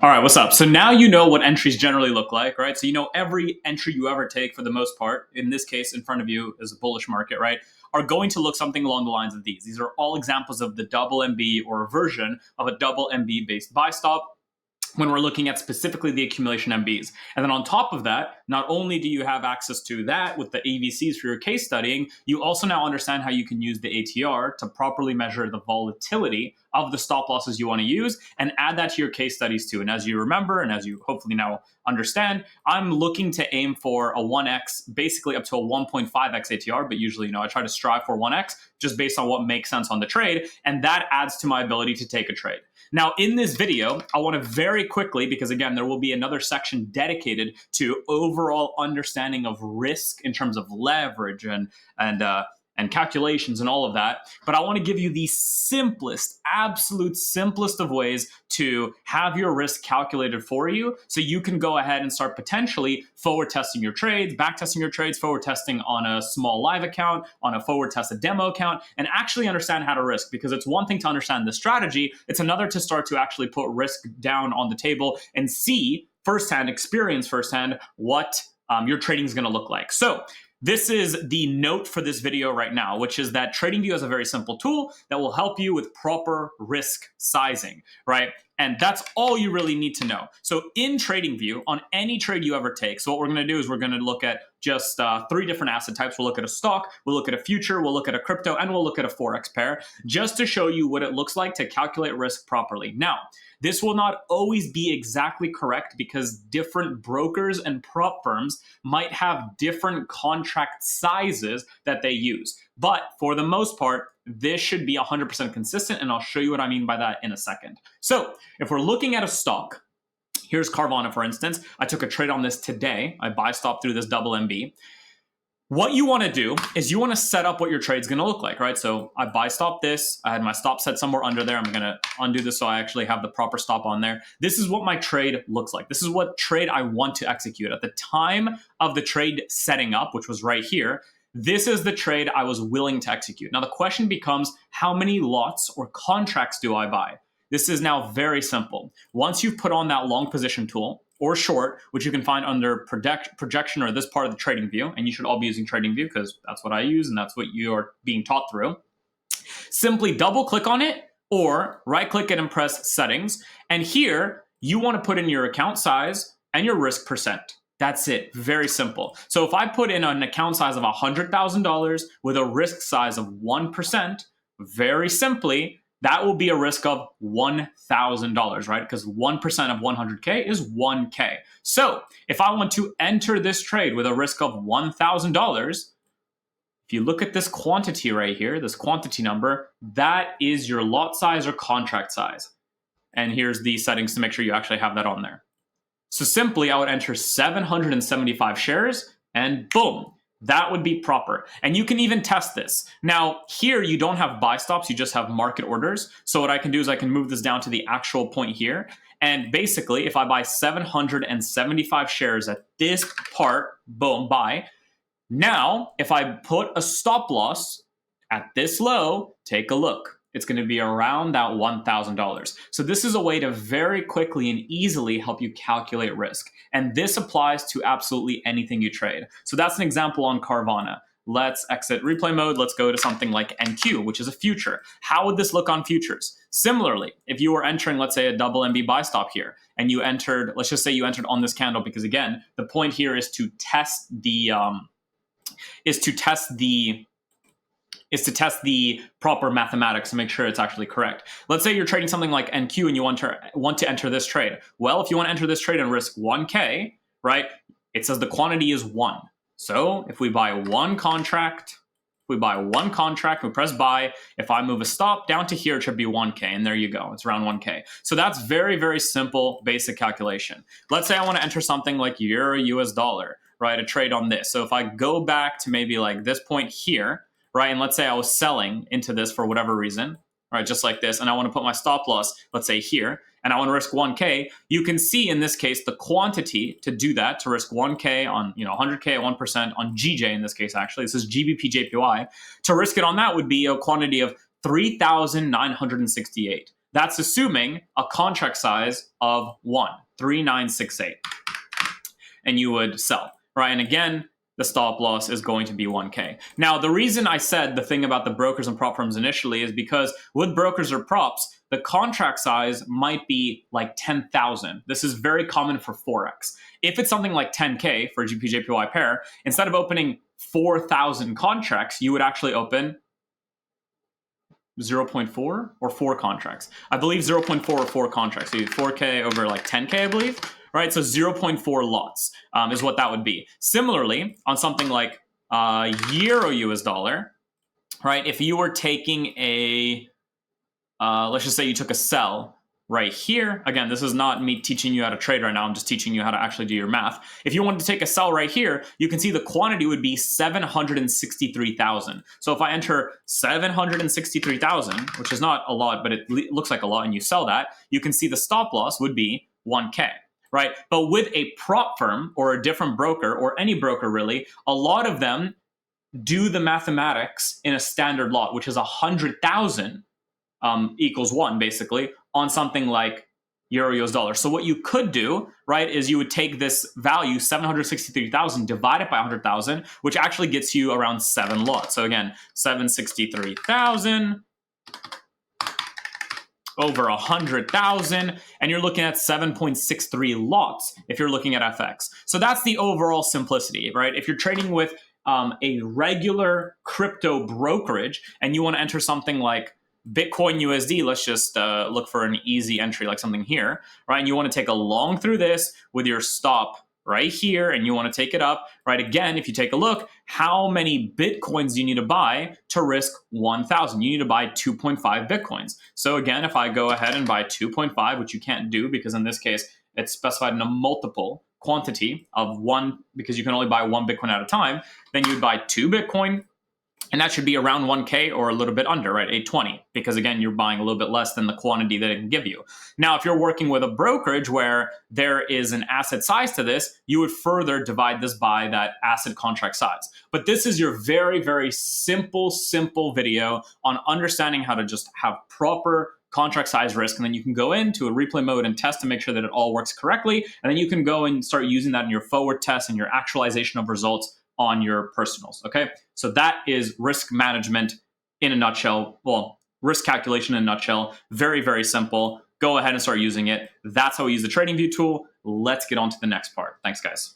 All right, what's up? So now you know what entries generally look like, right? So you know every entry you ever take for the most part, in this case, in front of you is a bullish market, right? Are going to look something along the lines of these. These are all examples of the double MB or a version of a double MB based buy stop when we're looking at specifically the accumulation MBs. And then on top of that, not only do you have access to that with the AVCs for your case studying, you also now understand how you can use the ATR to properly measure the volatility of the stop losses you want to use and add that to your case studies too. And as you remember, and as you hopefully now understand, I'm looking to aim for a 1x, basically up to a 1.5x ATR, but usually, I try to strive for 1x just based on what makes sense on the trade. And that adds to my ability to take a trade. Now, in this video, I want to very quickly, because again, there will be another section dedicated to overall understanding of risk in terms of leverage and calculations and all of that. But I want to give you the simplest, absolute simplest of ways to have your risk calculated for you so you can go ahead and start potentially forward testing your trades, back testing your trades, forward testing on a small live account, on a forward tested demo account, and actually understand how to risk. Because it's one thing to understand the strategy, it's another to start to actually put risk down on the table and see firsthand, experience firsthand what your trading is going to look like. So this is the note for this video right now, which is that TradingView is a very simple tool that will help you with proper risk sizing, right? And that's all you really need to know. So in TradingView, on any trade you ever take, so what we're going to do is we're going to look at just 3 different asset types. We'll look at a stock, we'll look at a future, we'll look at a crypto, and we'll look at a Forex pair, just to show you what it looks like to calculate risk properly. Now, this will not always be exactly correct because different brokers and prop firms might have different contract sizes that they use. But for the most part, this should be 100% consistent, and I'll show you what I mean by that in a second. So if we're looking at a stock, here's Carvana, for instance. I took a trade on this today. I buy stop through this double MB. What you want to do is you want to set up what your trade's going to look like, right? So I buy stop this. I had my stop set somewhere under there. I'm going to undo this so I actually have the proper stop on there. This is what my trade looks like. This is what trade I want to execute. At the time of the trade setting up, which was right here, this is the trade I was willing to execute. Now the question becomes, how many lots or contracts do I buy? This is now very simple. Once you've put on that long position tool, or short, which you can find under projection or this part of the TradingView, and you should all be using TradingView because that's what I use and that's what you are being taught through. Simply double click on it or right click it and press settings. And here you want to put in your account size and your risk percent. That's it. Very simple. So if I put in an account size of $100,000 with a risk size of 1%, very simply, that will be a risk of $1,000, right? Because 1% of 100K is 1K. So if I want to enter this trade with a risk of $1,000, if you look at this quantity right here, this quantity number, that is your lot size or contract size. And here's the settings to make sure you actually have that on there. So simply, I would enter 775 shares and boom, that would be proper. And you can even test this. Now, here you don't have buy stops, you just have market orders. So what I can do is I can move this down to the actual point here. And basically, if I buy 775 shares at this part, boom, buy. Now, if I put a stop loss at this low, take a look. It's going to be around that $1,000. So this is a way to very quickly and easily help you calculate risk. And this applies to absolutely anything you trade. So that's an example on Carvana. Let's exit replay mode. Let's go to something like NQ, which is a future. How would this look on futures? Similarly, if you were entering, let's say, a double MB buy stop here, and you entered, let's just say you entered on this candle, because again, the point here is to test the proper mathematics to make sure it's actually correct. Let's say you're trading something like NQ and you want to enter this trade. Well, if you want to enter this trade and risk 1K, right, it says the quantity is 1. So if we buy one contract, we press buy. If I move a stop down to here, it should be 1K, and there you go. It's around 1K. So that's very, very simple, basic calculation. Let's say I want to enter something like euro, US dollar, right, a trade on this. So if I go back to maybe like this point here, right, and let's say I was selling into this for whatever reason, right, just like this, and I want to put my stop loss, let's say here, and I want to risk 1K, you can see in this case the quantity to do that, to risk 1K on 100K at 1% on GJ in this case, actually, this is GBP JPY, to risk it on that would be a quantity of 3,968. That's assuming a contract size of 13968, and you would sell, right? And again, the stop loss is going to be 1K. Now, the reason I said the thing about the brokers and prop firms initially is because with brokers or props, the contract size might be like 10,000. This is very common for Forex. If it's something like 10K for GPJPY pair, instead of opening 4,000 contracts, you would actually open 0.4 or 4 contracts. I believe 0.4 or 4 contracts. So 4K over like 10K, I believe. Right, so 0.4 lots is what that would be. Similarly, on something like Euro US dollar, right, if you were taking a, let's just say you took a sell right here. Again, this is not me teaching you how to trade right now. I'm just teaching you how to actually do your math. If you wanted to take a sell right here, you can see the quantity would be 763,000. So if I enter 763,000, which is not a lot, but it looks like a lot, and you sell that, you can see the stop loss would be 1K. Right? But with a prop firm or a different broker, or any broker really, a lot of them do the mathematics in a standard lot, which is 100,000 equals 1, basically, on something like Euro US dollar. So what you could do, right, is you would take this value, 763,000, divide it by 100,000, which actually gets you around 7 lots. So again, 763,000 over 100,000, and you're looking at 7.63 lots if you're looking at FX. So that's the overall simplicity, right? If you're trading with a regular crypto brokerage and you want to enter something like Bitcoin USD, let's just look for an easy entry like something here, right? And you want to take a long through this with your stop right here, and you want to take it up, right? Again, if you take a look, how many Bitcoins do you need to buy to risk 1,000? You need to buy 2.5 Bitcoins. So again, if I go ahead and buy 2.5, which you can't do because in this case, it's specified in a multiple quantity of 1, because you can only buy 1 Bitcoin at a time, then you'd buy 2 Bitcoin, and that should be around 1K or a little bit under, right? 820, because again, you're buying a little bit less than the quantity that it can give you. Now, if you're working with a brokerage where there is an asset size to this, you would further divide this by that asset contract size. But this is your very, very simple video on understanding how to just have proper contract size risk, and then you can go into a replay mode and test to make sure that it all works correctly, and then you can go and start using that in your forward test and your actualization of results on your personals, okay? So that is risk management in a nutshell. Well, risk calculation in a nutshell. Very, very simple. Go ahead and start using it. That's how we use the TradingView tool. Let's get on to the next part. Thanks, guys.